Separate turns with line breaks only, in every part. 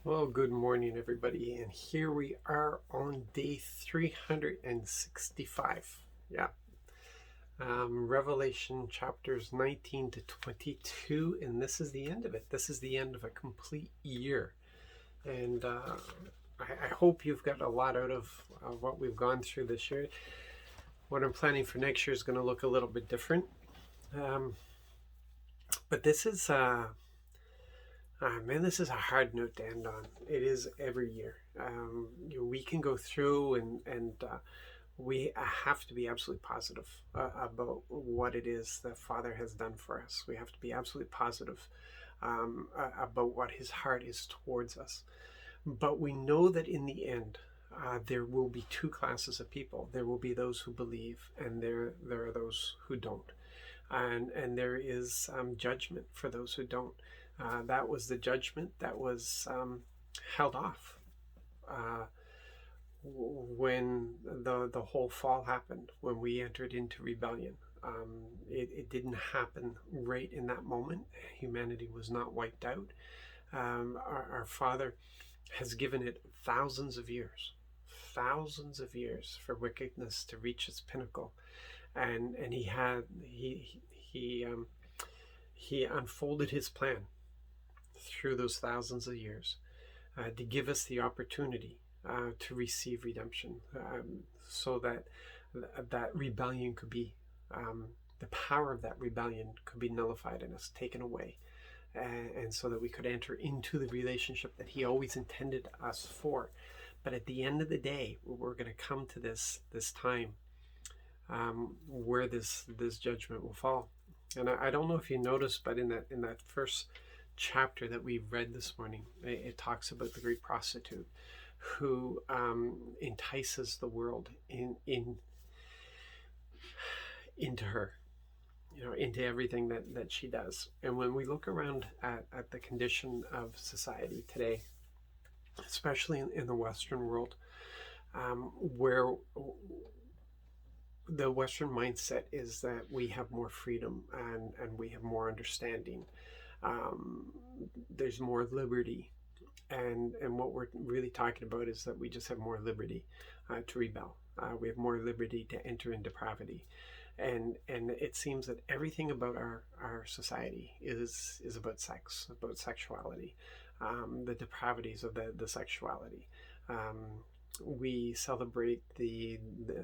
Well, good morning, everybody. And here we are on day 365. Yeah. Revelation chapters 19 to 22. And this is the end of it. This is the end of a complete year. And I hope you've got a lot out of what we've gone through this year. What I'm planning for next year is going to look a little bit different. Um, but this is man, this is a hard note to end on. It is every year. We can go through and we have to be absolutely positive about what it is that Father has done for us. We have to be absolutely positive about what His heart is towards us. But we know that in the end, there will be two classes of people. There will be those who believe, and there are those who don't. And there is judgment for those who don't. That was the judgment that was held off when the whole fall happened, when we entered into rebellion. It didn't happen right in that moment. Humanity was not wiped out. Our Father has given it thousands of years for wickedness to reach its pinnacle, and he unfolded his plan through those thousands of years to give us the opportunity to receive redemption, so that that rebellion could be the power of that rebellion could be nullified in us, taken away, and so that we could enter into the relationship that He always intended us for. But at the end of the day, we're going to come to this time where this judgment will fall. And I don't know if you noticed, but in that first chapter that we read this morning, it talks about the Greek prostitute who entices the world into her, into everything that she does. And when we look around at the condition of society today, especially in the Western world, where the Western mindset is that we have more freedom and we have more understanding. There's more liberty. And what we're really talking about is that we just have more liberty to rebel. We have more liberty to enter in depravity. And it seems that everything about our society is about sex, about sexuality, the depravities of the sexuality. We celebrate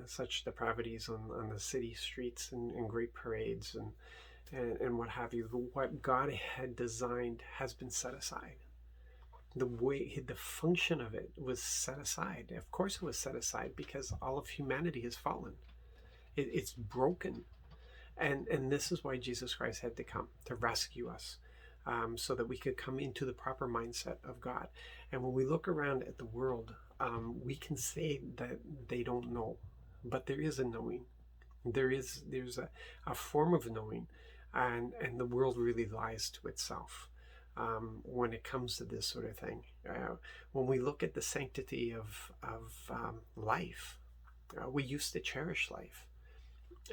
such depravities on the city streets and great parades and what have you. What God had designed has been set aside. The function of it was set aside. Of course it was set aside because all of humanity has fallen. It's broken. And this is why Jesus Christ had to come, to rescue us, so that we could come into the proper mindset of God. And when we look around at the world, we can say that they don't know, but there is a knowing. There's a form of knowing, and the world really lies to itself when it comes to this sort of thing. When we look at the sanctity of life, we used to cherish life,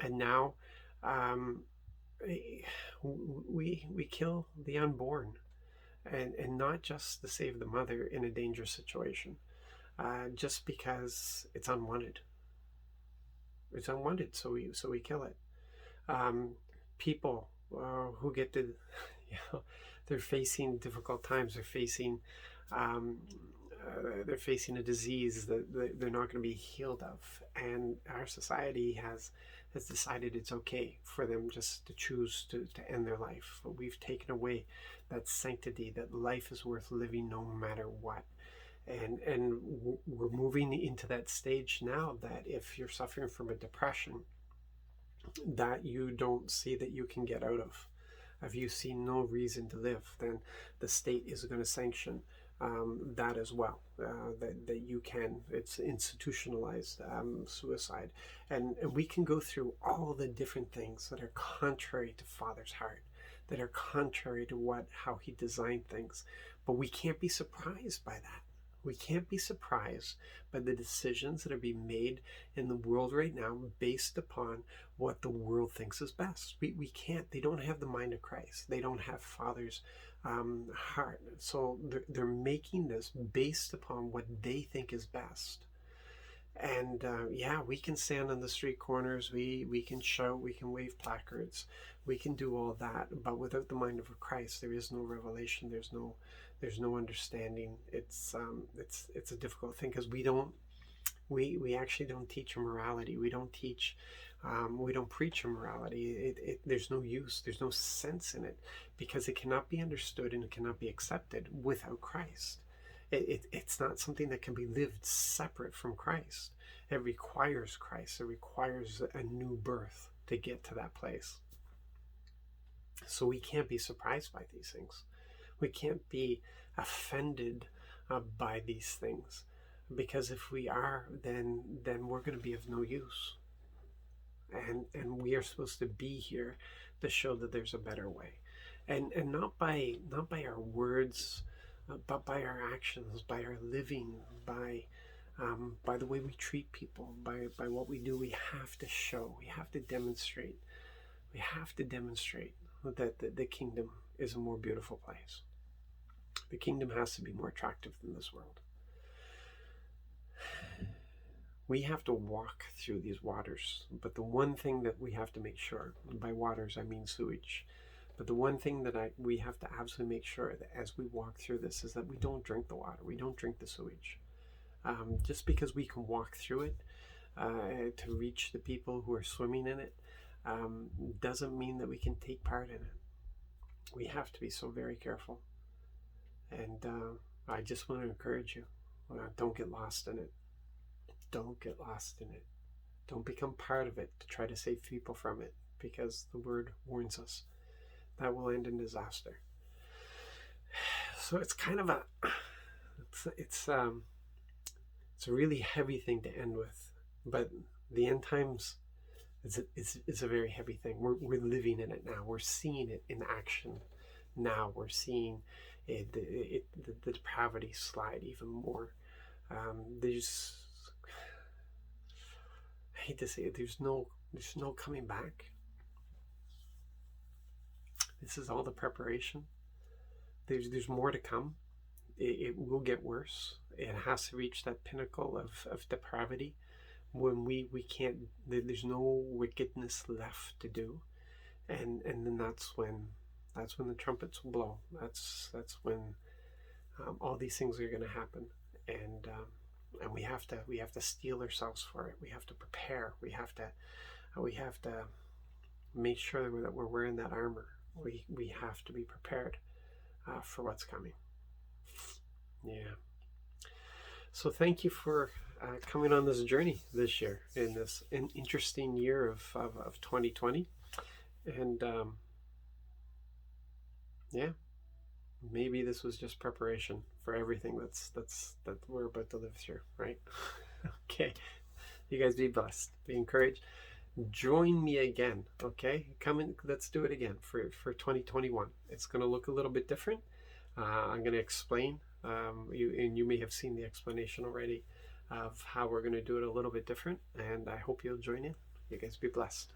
and now we kill the unborn, and not just to save the mother in a dangerous situation, just because it's unwanted. It's unwanted, so we kill it. People who get to, they're facing difficult times. Um, they're facing a disease that they're not going to be healed of, and our society has decided it's okay for them just to choose to end their life. But we've taken away that sanctity, that life is worth living no matter what. And we're moving into that stage now that if you're suffering from a depression that you don't see that you can get out of, if you see no reason to live, then the state is going to sanction that as well, that you can. It's institutionalized suicide. And we can go through all the different things that are contrary to Father's heart, that are contrary to how He designed things. But we can't be surprised by that. We can't be surprised by the decisions that are being made in the world right now based upon what the world thinks is best. We can't. They don't have the mind of Christ. They don't have Father's heart. So they're making this based upon what they think is best. And yeah, we can stand on the street corners, we can shout, we can wave placards, we can do all that, but without the mind of Christ, there is no revelation. There's no understanding. It's a difficult thing because we actually don't teach immorality. We don't preach immorality. There's no use. There's no sense in it because it cannot be understood and it cannot be accepted without Christ. It's not something that can be lived separate from Christ. It requires Christ. It requires a new birth to get to that place. So we can't be surprised by these things. We can't be offended by these things, because if we are, then we're going to be of no use. And we are supposed to be here to show that there's a better way, and not by our words, but by our actions, by our living, by the way we treat people, by what we do. We have to show, we have to demonstrate that the kingdom is a more beautiful place. The kingdom has to be more attractive than this world. We have to walk through these waters, but the one thing that we have to make sure, by waters I mean sewage, but the one thing that we have to absolutely make sure that as we walk through this is that we don't drink the water, we don't drink the sewage. Just because we can walk through it to reach the people who are swimming in it doesn't mean that we can take part in it. We have to be so very careful. And I just want to encourage you, don't get lost in it. Don't get lost in it. Don't become part of it to try to save people from it, because the word warns us that will end in disaster. So it's kind of it's a really heavy thing to end with, but the end times is a very heavy thing. We're living in it now. We're seeing it in action now. We're seeing the depravity slide even more. I hate to say it, there's no coming back. This is all the preparation. There's more to come. It will get worse. It has to reach that pinnacle of depravity when we can't, there's no wickedness left to do, and then that's when the trumpets will blow. That's when all these things are going to happen, and we have to steel ourselves for it. We have to prepare. We have to make sure that we're wearing that armor. We have to be prepared for what's coming. Yeah. So thank you for coming on this journey this year, in this interesting year of 2020, and yeah, maybe this was just preparation for everything that we're about to live through, right? Okay, you guys be blessed, be encouraged. Join me again, okay? Come in, let's do it again for 2021. It's going to look a little bit different. I'm going to explain, you may have seen the explanation already of how we're going to do it a little bit different, and I hope you'll join in. You guys be blessed.